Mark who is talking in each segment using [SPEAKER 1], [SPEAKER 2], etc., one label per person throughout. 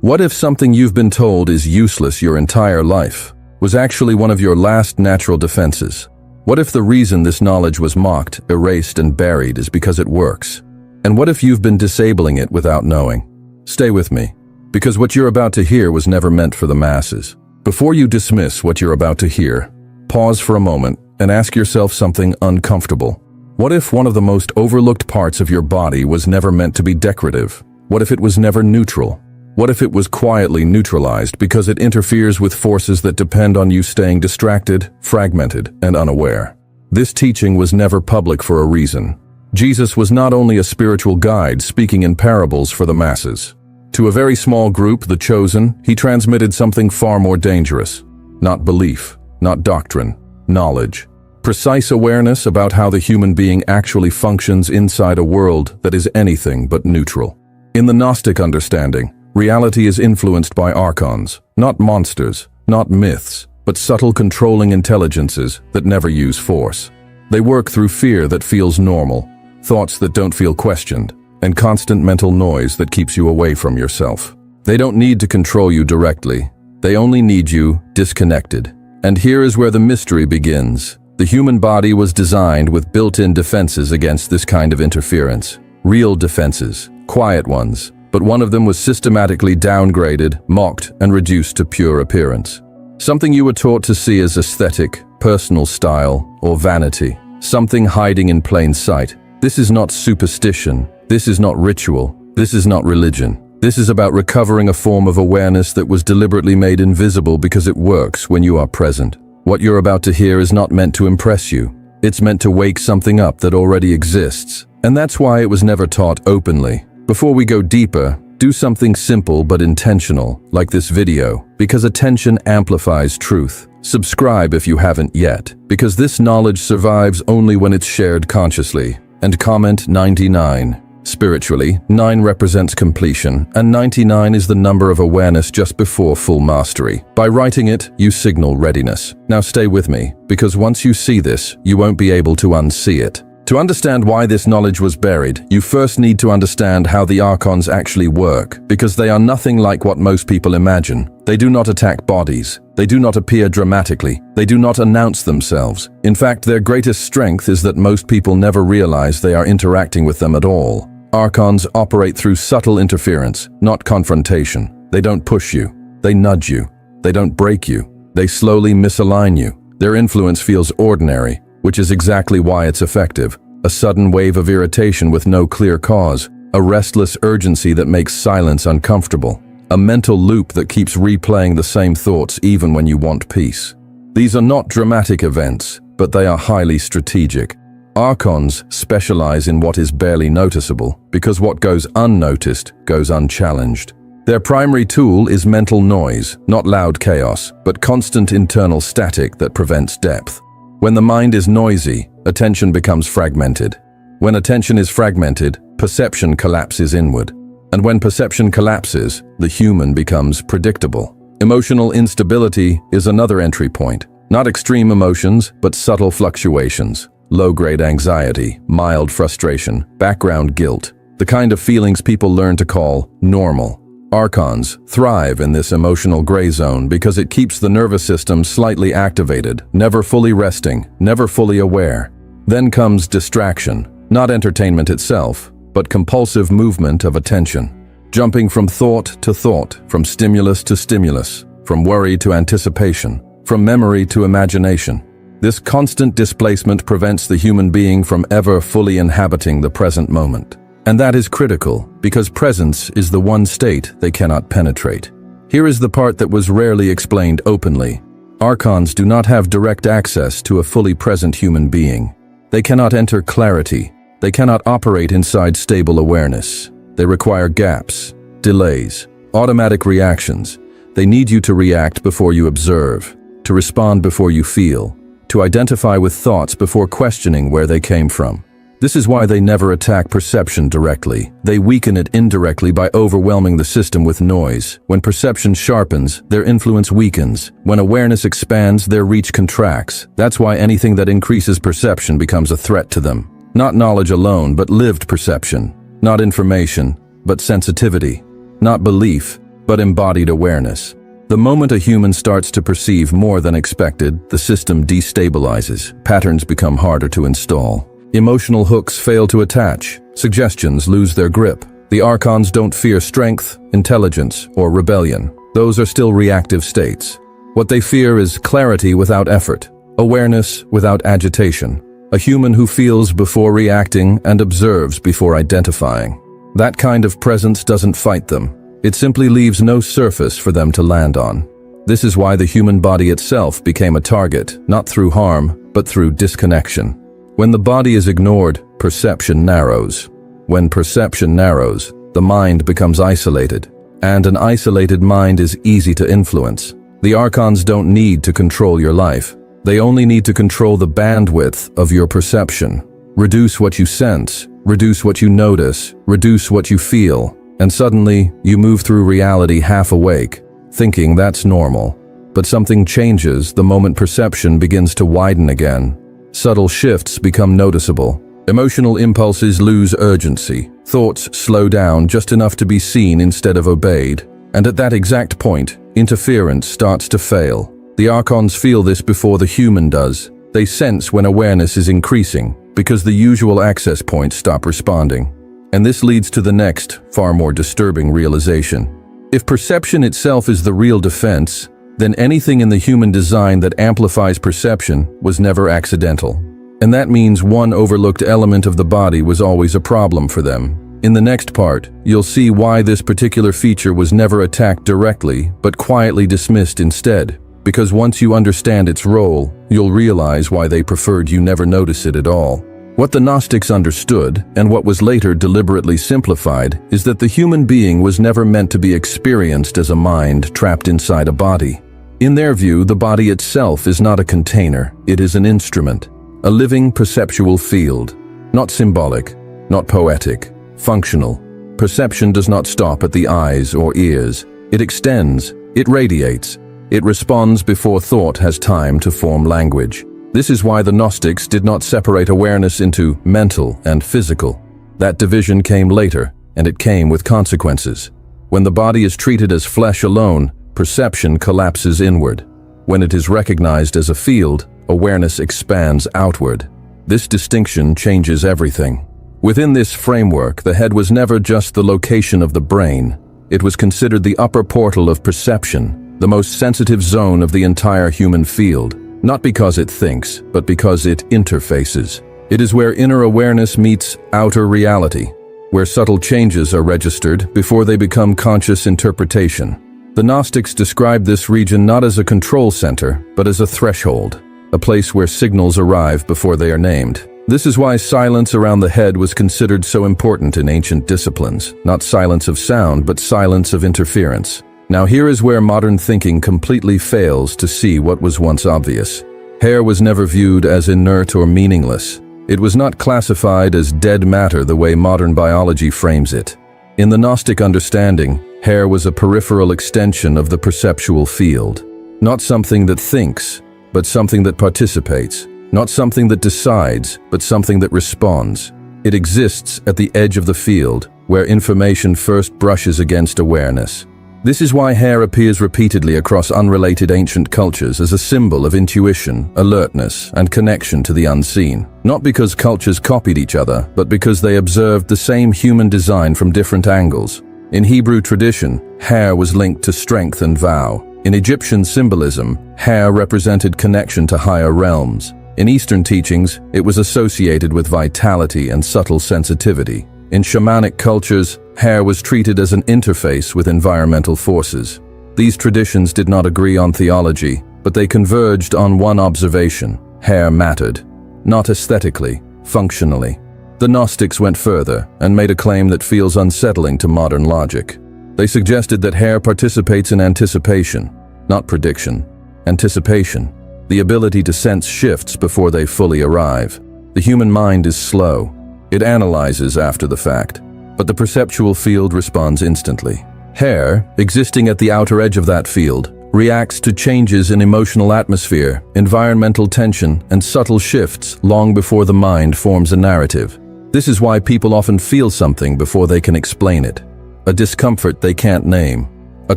[SPEAKER 1] What if something you've been told is useless your entire life was actually one of your last natural defenses? What if the reason this knowledge was mocked, erased, and buried is because it works? And what if you've been disabling it without knowing? Stay with me, because what you're about to hear was never meant for the masses. Before you dismiss what you're about to hear, pause for a moment and ask yourself something uncomfortable. What if one of the most overlooked parts of your body was never meant to be decorative? What if it was never neutral? What if it was quietly neutralized because it interferes with forces that depend on you staying distracted, fragmented, and unaware? This teaching was never public for a reason. Jesus was not only a spiritual guide speaking in parables for the masses. To a very small group, the chosen, he transmitted something far more dangerous. Not belief, not doctrine, knowledge. Precise awareness about how the human being actually functions inside a world that is anything but neutral. In the Gnostic understanding, reality is influenced by Archons, not monsters, not myths, but subtle controlling intelligences that never use force. They work through fear that feels normal, thoughts that don't feel questioned, and constant mental noise that keeps you away from yourself. They don't need to control you directly. They only need you disconnected. And here is where the mystery begins. The human body was designed with built-in defenses against this kind of interference. Real defenses, quiet ones. But one of them was systematically downgraded, mocked, and reduced to pure appearance. Something you were taught to see as aesthetic, personal style, or vanity. Something hiding in plain sight. This is not superstition. This is not ritual. This is not religion. This is about recovering a form of awareness that was deliberately made invisible because it works when you are present. What you're about to hear is not meant to impress you. It's meant to wake something up that already exists. And that's why it was never taught openly. Before we go deeper, do something simple but intentional, like this video, because attention amplifies truth. Subscribe if you haven't yet, because this knowledge survives only when it's shared consciously. And comment 99. Spiritually, 9 represents completion, and 99 is the number of awareness just before full mastery. By writing it, you signal readiness. Now stay with me, because once you see this, you won't be able to unsee it. To understand why this knowledge was buried, you first need to understand how the Archons actually work, because they are nothing like what most people imagine. They do not attack bodies. They do not appear dramatically. They do not announce themselves. In fact, their greatest strength is that most people never realize they are interacting with them at all. Archons operate through subtle interference, not confrontation. They don't push you. They nudge you. They don't break you. They slowly misalign you. Their influence feels ordinary, which is exactly why it's effective. A sudden wave of irritation with no clear cause, a restless urgency that makes silence uncomfortable, a mental loop that keeps replaying the same thoughts even when you want peace. These are not dramatic events, but they are highly strategic. Archons specialize in what is barely noticeable, because what goes unnoticed goes unchallenged. Their primary tool is mental noise, not loud chaos, but constant internal static that prevents depth. When the mind is noisy, attention becomes fragmented. When attention is fragmented, perception collapses inward. And when perception collapses, the human becomes predictable. Emotional instability is another entry point. Not extreme emotions, but subtle fluctuations. Low-grade anxiety, mild frustration, background guilt. The kind of feelings people learn to call normal. Archons thrive in this emotional gray zone because it keeps the nervous system slightly activated, never fully resting, never fully aware. Then comes distraction, not entertainment itself, but compulsive movement of attention. Jumping from thought to thought, from stimulus to stimulus, from worry to anticipation, from memory to imagination. This constant displacement prevents the human being from ever fully inhabiting the present moment. And that is critical, because presence is the one state they cannot penetrate. Here is the part that was rarely explained openly. Archons do not have direct access to a fully present human being. They cannot enter clarity. They cannot operate inside stable awareness. They require gaps, delays, automatic reactions. They need you to react before you observe, to respond before you feel, to identify with thoughts before questioning where they came from. This is why they never attack perception directly. They weaken it indirectly by overwhelming the system with noise. When perception sharpens, their influence weakens. When awareness expands, their reach contracts. That's why anything that increases perception becomes a threat to them. Not knowledge alone, but lived perception. Not information, but sensitivity. Not belief, but embodied awareness. The moment a human starts to perceive more than expected, the system destabilizes, patterns become harder to install. Emotional hooks fail to attach, suggestions lose their grip. The Archons don't fear strength, intelligence, or rebellion. Those are still reactive states. What they fear is clarity without effort, awareness without agitation, a human who feels before reacting and observes before identifying. That kind of presence doesn't fight them. It simply leaves no surface for them to land on. This is why the human body itself became a target, not through harm, but through disconnection. When the body is ignored, perception narrows. When perception narrows, the mind becomes isolated, and an isolated mind is easy to influence. The Archons don't need to control your life. They only need to control the bandwidth of your perception. Reduce what you sense, reduce what you notice, reduce what you feel, and suddenly you move through reality half awake, thinking that's normal. But something changes the moment perception begins to widen again. Subtle shifts become noticeable. Emotional impulses lose urgency. Thoughts slow down just enough to be seen instead of obeyed. And at that exact point, interference starts to fail. The Archons feel this before the human does. They sense when awareness is increasing, because the usual access points stop responding. And this leads to the next, far more disturbing realization. If perception itself is the real defense, then anything in the human design that amplifies perception was never accidental. And that means one overlooked element of the body was always a problem for them. In the next part, you'll see why this particular feature was never attacked directly, but quietly dismissed instead. Because once you understand its role, you'll realize why they preferred you never notice it at all. What the Gnostics understood, and what was later deliberately simplified, is that the human being was never meant to be experienced as a mind trapped inside a body. In their view, the body itself is not a container, it is an instrument, a living perceptual field. Not symbolic, not poetic, functional. Perception does not stop at the eyes or ears. It extends, it radiates, it responds before thought has time to form language. This is why the Gnostics did not separate awareness into mental and physical. That division came later, and it came with consequences. When the body is treated as flesh alone, perception collapses inward. When it is recognized as a field, awareness expands outward. This distinction changes everything. Within this framework, the head was never just the location of the brain. It was considered the upper portal of perception, the most sensitive zone of the entire human field. Not because it thinks, but because it interfaces. It is where inner awareness meets outer reality, where subtle changes are registered before they become conscious interpretation. The Gnostics described this region not as a control center, but as a threshold, a place where signals arrive before they are named. This is why silence around the head was considered so important in ancient disciplines, not silence of sound, but silence of interference. Now here is where modern thinking completely fails to see what was once obvious. Hair was never viewed as inert or meaningless. It was not classified as dead matter the way modern biology frames it. In the Gnostic understanding, hair was a peripheral extension of the perceptual field. Not something that thinks, but something that participates. Not something that decides, but something that responds. It exists at the edge of the field, where information first brushes against awareness. This is why hair appears repeatedly across unrelated ancient cultures as a symbol of intuition, alertness, and connection to the unseen. Not because cultures copied each other, but because they observed the same human design from different angles. In Hebrew tradition, hair was linked to strength and vow. In Egyptian symbolism, hair represented connection to higher realms. In Eastern teachings, it was associated with vitality and subtle sensitivity. In shamanic cultures, hair was treated as an interface with environmental forces. These traditions did not agree on theology, but they converged on one observation: hair mattered. Not aesthetically, functionally. The Gnostics went further and made a claim that feels unsettling to modern logic. They suggested that hair participates in anticipation, not prediction. Anticipation, the ability to sense shifts before they fully arrive. The human mind is slow. It analyzes after the fact, but the perceptual field responds instantly. Hair, existing at the outer edge of that field, reacts to changes in emotional atmosphere, environmental tension, and subtle shifts long before the mind forms a narrative. This is why people often feel something before they can explain it. A discomfort they can't name, a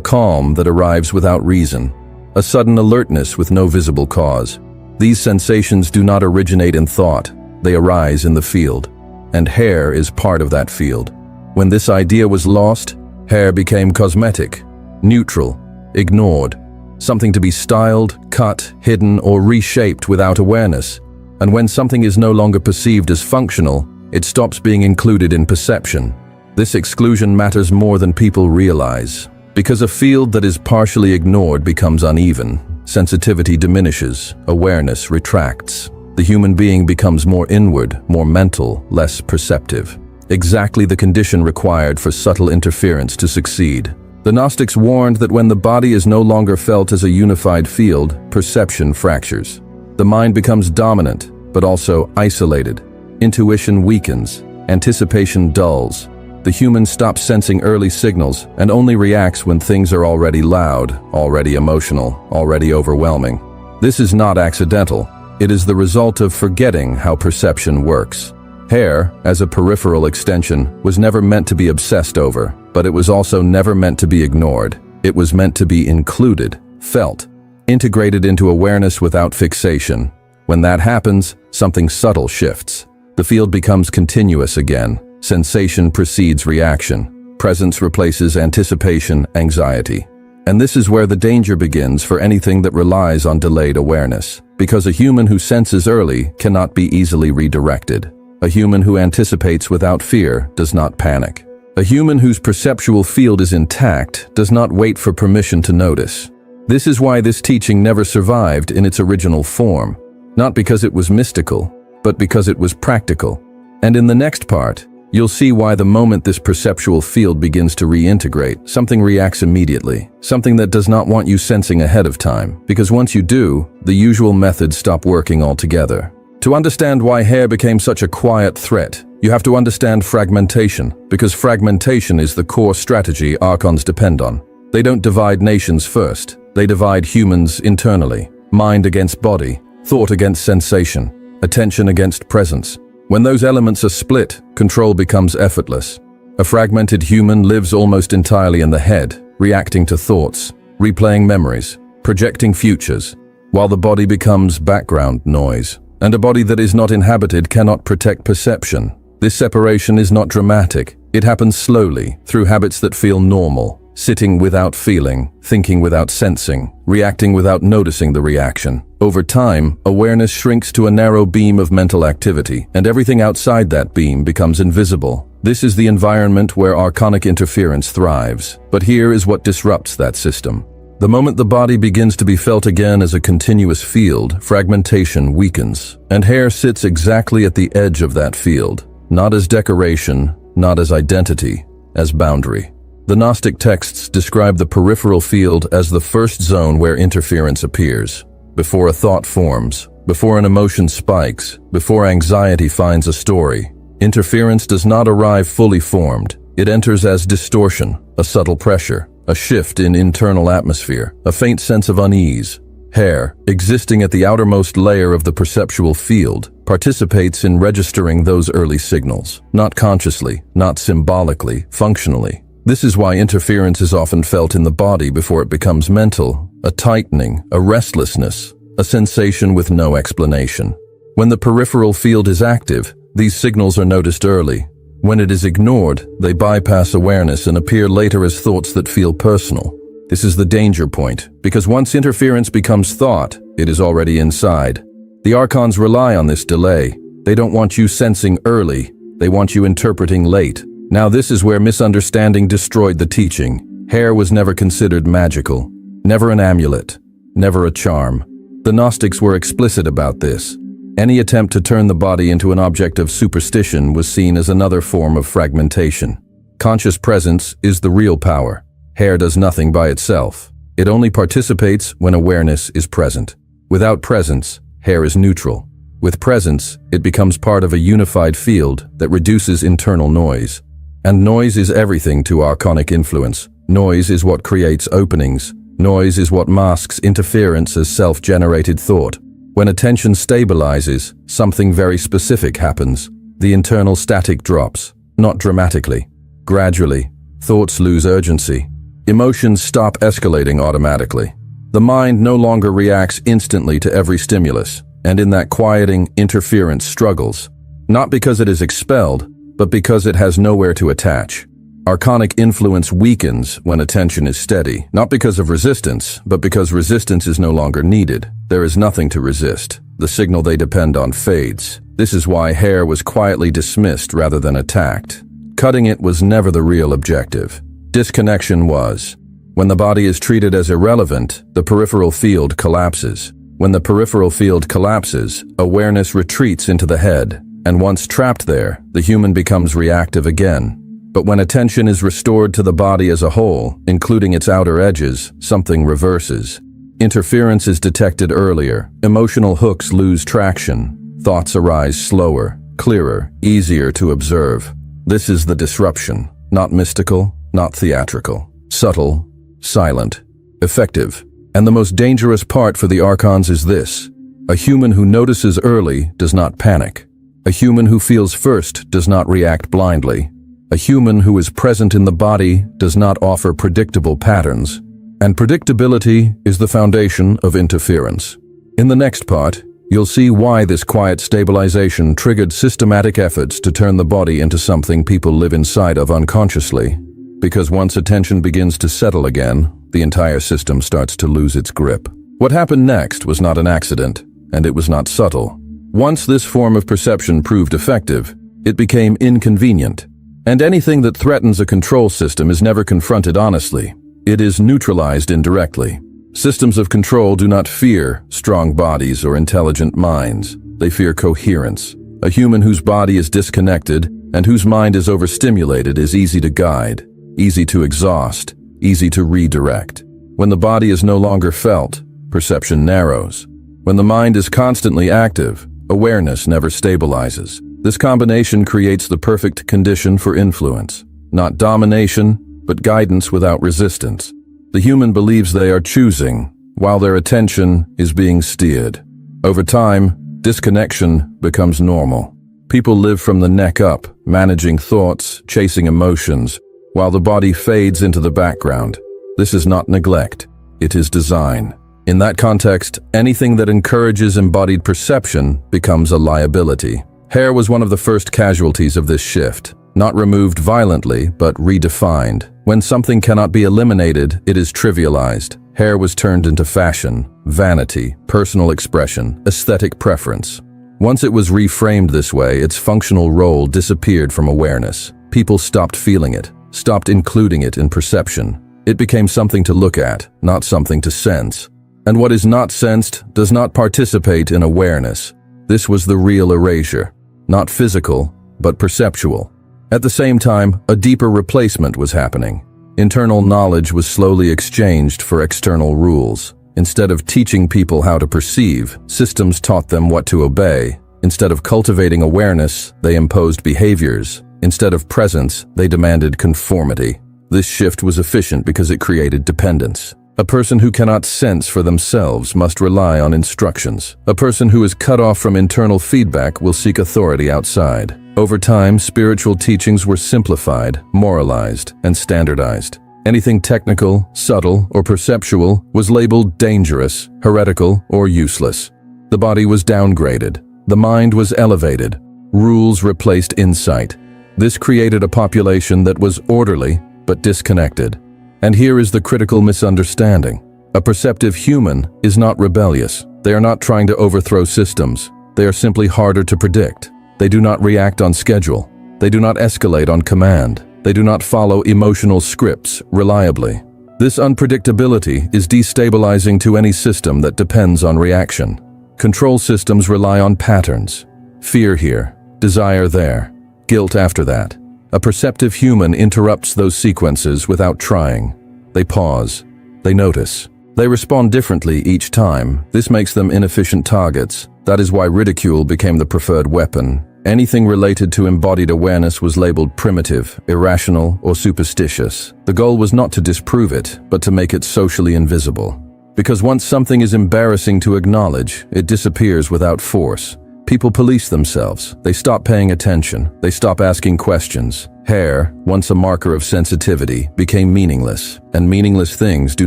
[SPEAKER 1] calm that arrives withaut reason, a sudden alertness with no visible cause. These sensations do not originate in thought, they arise in the field, and hair is part of that field. When this idea was lost, hair became cosmetic, neutral, ignored, something to be styled, cut, hidden, or reshaped without awareness. And when something is no longer perceived as functional, it stops being included in perception. This exclusion matters more than people realize. Because a field that is partially ignored becomes uneven, sensitivity diminishes, awareness retracts. The human being becomes more inward, more mental, less perceptive. Exactly the condition required for subtle interference to succeed. The Gnostics warned that when the body is no longer felt as a unified field, perception fractures. The mind becomes dominant, but also isolated. Intuition weakens, anticipation dulls. The human stops sensing early signals and only reacts when things are already loud, already emotional, already overwhelming. This is not accidental. It is the result of forgetting how perception works. Hair, as a peripheral extension, was never meant to be obsessed over, but it was also never meant to be ignored. It was meant to be included, felt, integrated into awareness without fixation. When that happens, something subtle shifts. The field becomes continuous again. Sensation precedes reaction. Presence replaces anticipation, anxiety. And this is where the danger begins for anything that relies on delayed awareness. Because a human who senses early cannot be easily redirected. A human who anticipates without fear does not panic. A human whose perceptual field is intact does not wait for permission to notice. This is why this teaching never survived in its original form. Not because it was mystical, but because it was practical. And in the next part, you'll see why the moment this perceptual field begins to reintegrate, something reacts immediately. Something that does not want you sensing ahead of time. Because once you do, the usual methods stop working altogether. To understand why hair became such a quiet threat, you have to understand fragmentation, because fragmentation is the core strategy Archons depend on. They don't divide nations first, they divide humans internally. Mind against body, thought against sensation, attention against presence. When those elements are split, control becomes effortless. A fragmented human lives almost entirely in the head, reacting to thoughts, replaying memories, projecting futures, while the body becomes background noise. And a body that is not inhabited cannot protect perception. This separation is not dramatic. It happens slowly, through habits that feel normal. Sitting without feeling, thinking without sensing, reacting without noticing the reaction. Over time, awareness shrinks to a narrow beam of mental activity, and everything outside that beam becomes invisible. This is the environment where archonic interference thrives. But here is what disrupts that system. The moment the body begins to be felt again as a continuous field, fragmentation weakens, and hair sits exactly at the edge of that field, not as decoration, not as identity, as boundary. The Gnostic texts describe the peripheral field as the first zone where interference appears. Before a thought forms, before an emotion spikes, before anxiety finds a story, interference does not arrive fully formed. It enters as distortion, a subtle pressure, a shift in internal atmosphere, a faint sense of unease. Hair, existing at the outermost layer of the perceptual field, participates in registering those early signals, not consciously, not symbolically, functionally. This is why interference is often felt in the body before it becomes mental, a tightening, a restlessness, a sensation with no explanation. When the peripheral field is active, these signals are noticed early. When it is ignored, they bypass awareness and appear later as thoughts that feel personal. This is the danger point, because once interference becomes thought, it is already inside. The Archons rely on this delay. They don't want you sensing early, they want you interpreting late. Now this is where misunderstanding destroyed the teaching. Hair was never considered magical, never an amulet, never a charm. The Gnostics were explicit about this. Any attempt to turn the body into an object of superstition was seen as another form of fragmentation. Conscious presence is the real power. Hair does nothing by itself. It only participates when awareness is present. Without presence, hair is neutral. With presence, it becomes part of a unified field that reduces internal noise. And noise is everything to archonic influence. Noise is what creates openings. Noise is what masks interference as self-generated thought. When attention stabilizes, something very specific happens. The internal static drops, not dramatically. Gradually, thoughts lose urgency. Emotions stop escalating automatically. The mind no longer reacts instantly to every stimulus, and in that quieting, interference struggles, not because it is expelled, but because it has nowhere to attach. Archonic influence weakens when attention is steady, not because of resistance, but because resistance is no longer needed. There is nothing to resist. The signal they depend on fades. This is why hair was quietly dismissed rather than attacked. Cutting it was never the real objective. Disconnection was. When the body is treated as irrelevant, the peripheral field collapses. When the peripheral field collapses, awareness retreats into the head, and once trapped there, the human becomes reactive again. But when attention is restored to the body as a whole, including its outer edges, something reverses. Interference is detected earlier, emotional hooks lose traction, thoughts arise slower, clearer, easier to observe. This is the disruption, not mystical, not theatrical, subtle, silent, effective. And the most dangerous part for the Archons is this: a human who notices early does not panic. A human who feels first does not react blindly. A human who is present in the body does not offer predictable patterns. And predictability is the foundation of interference. In the next part, you'll see why this quiet stabilization triggered systematic efforts to turn the body into something people live inside of unconsciously. Because once attention begins to settle again, the entire system starts to lose its grip. What happened next was not an accident, and it was not subtle. Once this form of perception proved effective, it became inconvenient. And anything that threatens a control system is never confronted honestly. It is neutralized indirectly. Systems of control do not fear strong bodies or intelligent minds. They fear coherence. A human whose body is disconnected and whose mind is overstimulated is easy to guide, easy to exhaust, easy to redirect. When the body is no longer felt, perception narrows. When the mind is constantly active, awareness never stabilizes. This combination creates the perfect condition for influence. Not domination, but guidance without resistance. The human believes they are choosing, while their attention is being steered. Over time, disconnection becomes normal. People live from the neck up, managing thoughts, chasing emotions, while the body fades into the background. This is not neglect, it is design. In that context, anything that encourages embodied perception becomes a liability. Hair was one of the first casualties of this shift, not removed violently, but redefined. When something cannot be eliminated, it is trivialized. Hair was turned into fashion, vanity, personal expression, aesthetic preference. Once it was reframed this way, its functional role disappeared from awareness. People stopped feeling it, stopped including it in perception. It became something to look at, not something to sense. And what is not sensed does not participate in awareness. This was the real erasure. Not physical, but perceptual. At the same time, a deeper replacement was happening. Internal knowledge was slowly exchanged for external rules. Instead of teaching people how to perceive, systems taught them what to obey. Instead of cultivating awareness, they imposed behaviors. Instead of presence, they demanded conformity. This shift was efficient because it created dependence. A person who cannot sense for themselves must rely on instructions. A person who is cut off from internal feedback will seek authority outside. Over time, spiritual teachings were simplified, moralized, and standardized. Anything technical, subtle, or perceptual was labeled dangerous, heretical, or useless. The body was downgraded. The mind was elevated. Rules replaced insight. This created a population that was orderly, but disconnected. And here is the critical misunderstanding. A perceptive human is not rebellious. They are not trying to overthrow systems. They are simply harder to predict. They do not react on schedule. They do not escalate on command. They do not follow emotional scripts reliably. This unpredictability is destabilizing to any system that depends on reaction. Control systems rely on patterns. Fear here, desire there, guilt after that. A perceptive human interrupts those sequences without trying. They pause. They notice. They respond differently each time. This makes them inefficient targets. That is why ridicule became the preferred weapon. Anything related to embodied awareness was labeled primitive, irrational, or superstitious. The goal was not to disprove it, but to make it socially invisible. Because once something is embarrassing to acknowledge, it disappears without force. People police themselves. They stop paying attention. They stop asking questions. Hair, once a marker of sensitivity, became meaningless. And meaningless things do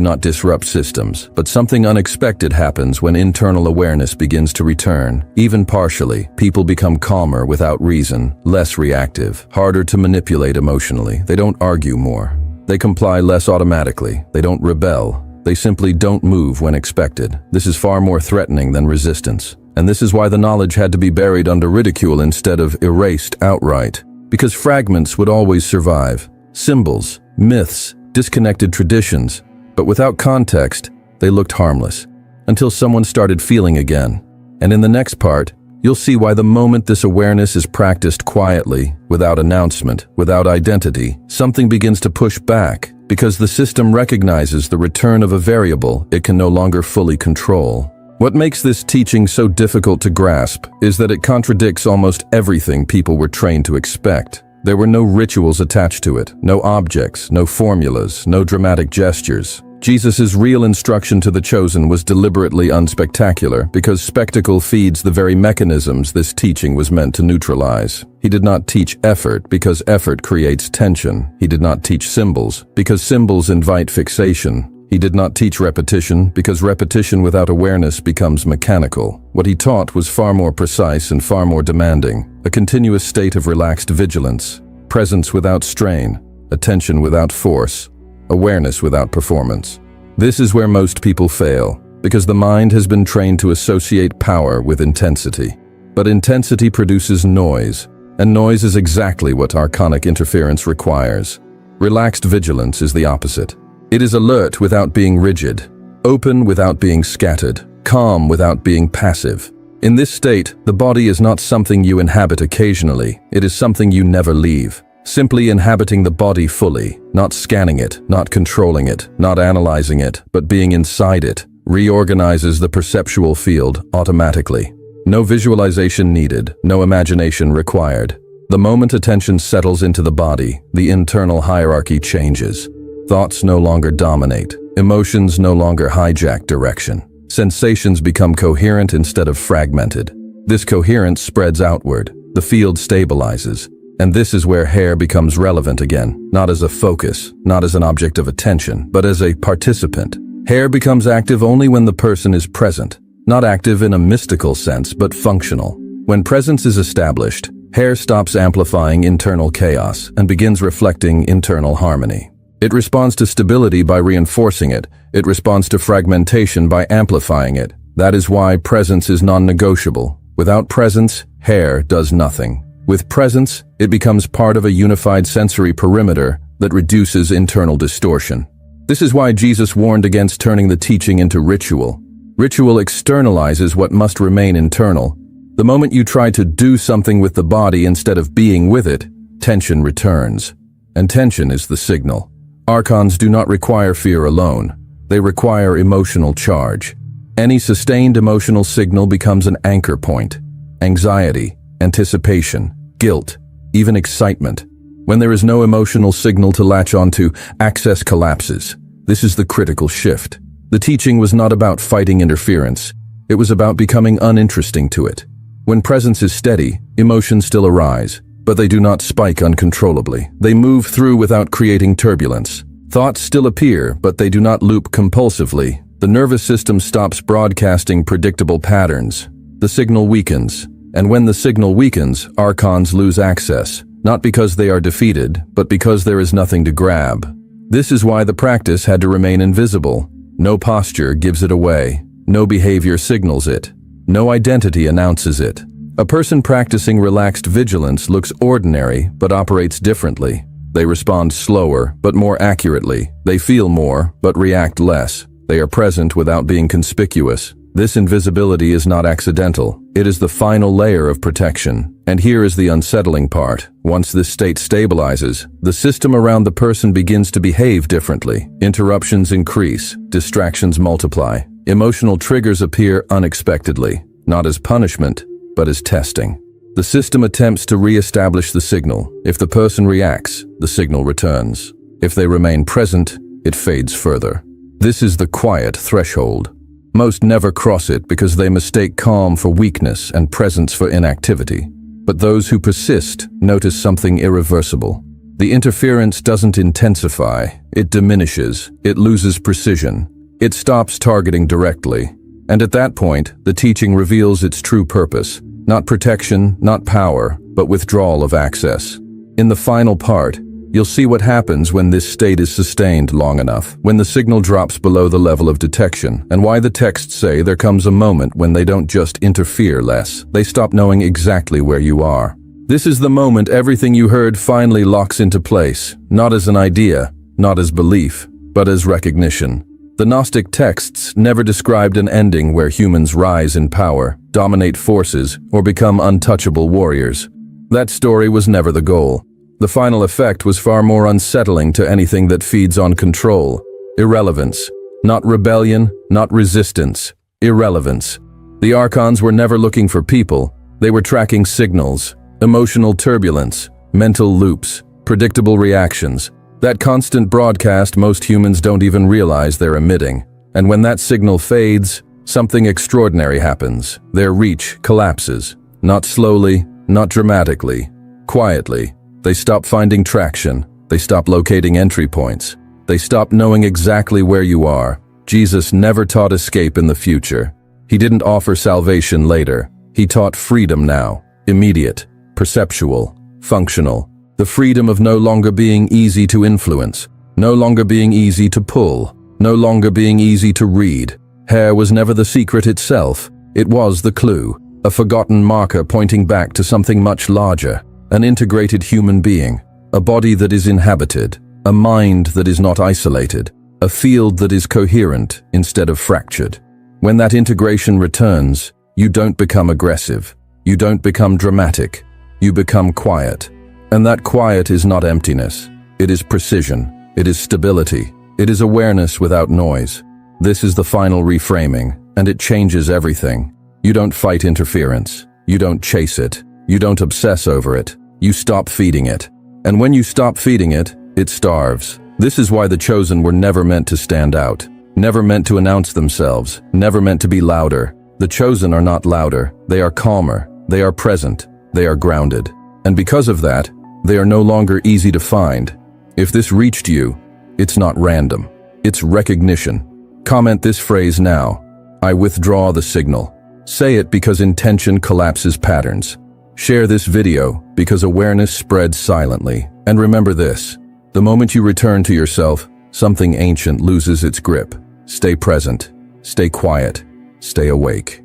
[SPEAKER 1] not disrupt systems. But something unexpected happens when internal awareness begins to return. Even partially, people become calmer without reason, less reactive, harder to manipulate emotionally. They don't argue more. They comply less automatically. They don't rebel. They simply don't move when expected. This is far more threatening than resistance. And this is why the knowledge had to be buried under ridicule instead of erased outright. Because fragments would always survive. Symbols, myths, disconnected traditions. But without context, they looked harmless. Until someone started feeling again. And in the next part, you'll see why the moment this awareness is practiced quietly, without announcement, without identity, something begins to push back. Because the system recognizes the return of a variable it can no longer fully control. What makes this teaching so difficult to grasp is that it contradicts almost everything people were trained to expect. There were no rituals attached to it, no objects, no formulas, no dramatic gestures. Jesus' real instruction to the chosen was deliberately unspectacular because spectacle feeds the very mechanisms this teaching was meant to neutralize. He did not teach effort because effort creates tension. He did not teach symbols because symbols invite fixation. He did not teach repetition because repetition without awareness becomes mechanical. What he taught was far more precise and far more demanding. A continuous state of relaxed vigilance, presence without strain, attention without force, awareness without performance. This is where most people fail, because the mind has been trained to associate power with intensity. But intensity produces noise, and noise is exactly what archonic interference requires. Relaxed vigilance is the opposite. It is alert without being rigid, open without being scattered, calm without being passive. In this state, the body is not something you inhabit occasionally, it is something you never leave. Simply inhabiting the body fully, not scanning it, not controlling it, not analyzing it, but being inside it, reorganizes the perceptual field automatically. No visualization needed, no imagination required. The moment attention settles into the body, the internal hierarchy changes. Thoughts no longer dominate. Emotions no longer hijack direction. Sensations become coherent instead of fragmented. This coherence spreads outward. The field stabilizes. And this is where hair becomes relevant again, not as a focus, not as an object of attention, but as a participant. Hair becomes active only when the person is present, not active in a mystical sense, but functional. When presence is established, hair stops amplifying internal chaos and begins reflecting internal harmony. It responds to stability by reinforcing it. It responds to fragmentation by amplifying it. That is why presence is non-negotiable. Without presence, hair does nothing. With presence, it becomes part of a unified sensory perimeter that reduces internal distortion. This is why Jesus warned against turning the teaching into ritual. Ritual externalizes what must remain internal. The moment you try to do something with the body instead of being with it, tension returns. And tension is the signal. Archons do not require fear alone. They require emotional charge. Any sustained emotional signal becomes an anchor point. Anxiety, anticipation, guilt, even excitement. When there is no emotional signal to latch onto, access collapses. This is the critical shift. The teaching was not about fighting interference. It was about becoming uninteresting to it. When presence is steady, emotions still arise, but they do not spike uncontrollably. They move through without creating turbulence. Thoughts still appear, but they do not loop compulsively. The nervous system stops broadcasting predictable patterns. The signal weakens. And when the signal weakens, Archons lose access, not because they are defeated, but because there is nothing to grab. This is why the practice had to remain invisible. No posture gives it away. No behavior signals it. No identity announces it. A person practicing relaxed vigilance looks ordinary, but operates differently. They respond slower, but more accurately. They feel more, but react less. They are present without being conspicuous. This invisibility is not accidental. It is the final layer of protection. And here is the unsettling part. Once this state stabilizes, the system around the person begins to behave differently. Interruptions increase, distractions multiply. Emotional triggers appear unexpectedly, not as punishment, but as testing. The system attempts to re-establish the signal. If the person reacts, the signal returns. If they remain present, it fades further. This is the quiet threshold. Most never cross it because they mistake calm for weakness and presence for inactivity. But those who persist notice something irreversible. The interference doesn't intensify, it diminishes, it loses precision. It stops targeting directly. And at that point, the teaching reveals its true purpose. Not protection, not power, but withdrawal of access. In the final part, you'll see what happens when this state is sustained long enough, when the signal drops below the level of detection, and why the texts say there comes a moment when they don't just interfere less, they stop knowing exactly where you are. This is the moment everything you heard finally locks into place, not as an idea, not as belief, but as recognition. The Gnostic texts never described an ending where humans rise in power, dominate forces, or become untouchable warriors. That story was never the goal. The final effect was far more unsettling to anything that feeds on control. Irrelevance. Not rebellion, not resistance. Irrelevance. The Archons were never looking for people. They were tracking signals, emotional turbulence, mental loops, predictable reactions. That constant broadcast most humans don't even realize they're emitting. And when that signal fades, something extraordinary happens. Their reach collapses. Not slowly, not dramatically. Quietly. They stop finding traction. They stop locating entry points. They stop knowing exactly where you are. Jesus never taught escape in the future. He didn't offer salvation later. He taught freedom now. Immediate, perceptual, functional. The freedom of no longer being easy to influence, no longer being easy to pull, no longer being easy to read. Hair was never the secret itself. It was the clue, a forgotten marker pointing back to something much larger. An integrated human being, a body that is inhabited, a mind that is not isolated, a field that is coherent instead of fractured. When that integration returns, you don't become aggressive, you don't become dramatic, you become quiet. And that quiet is not emptiness, it is precision, it is stability, it is awareness without noise. This is the final reframing, and it changes everything. You don't fight interference, you don't chase it. You don't obsess over it. You stop feeding it. And when you stop feeding it, it starves. This is why the chosen were never meant to stand out, never meant to announce themselves, never meant to be louder. The chosen are not louder. They are calmer. They are present. They are grounded. And because of that, they are no longer easy to find. If this reached you, it's not random. It's recognition. Comment this phrase now. I withdraw the signal. Say it because intention collapses patterns. Share this video because awareness spreads silently. And remember this, the moment you return to yourself, something ancient loses its grip. Stay present, stay quiet, stay awake.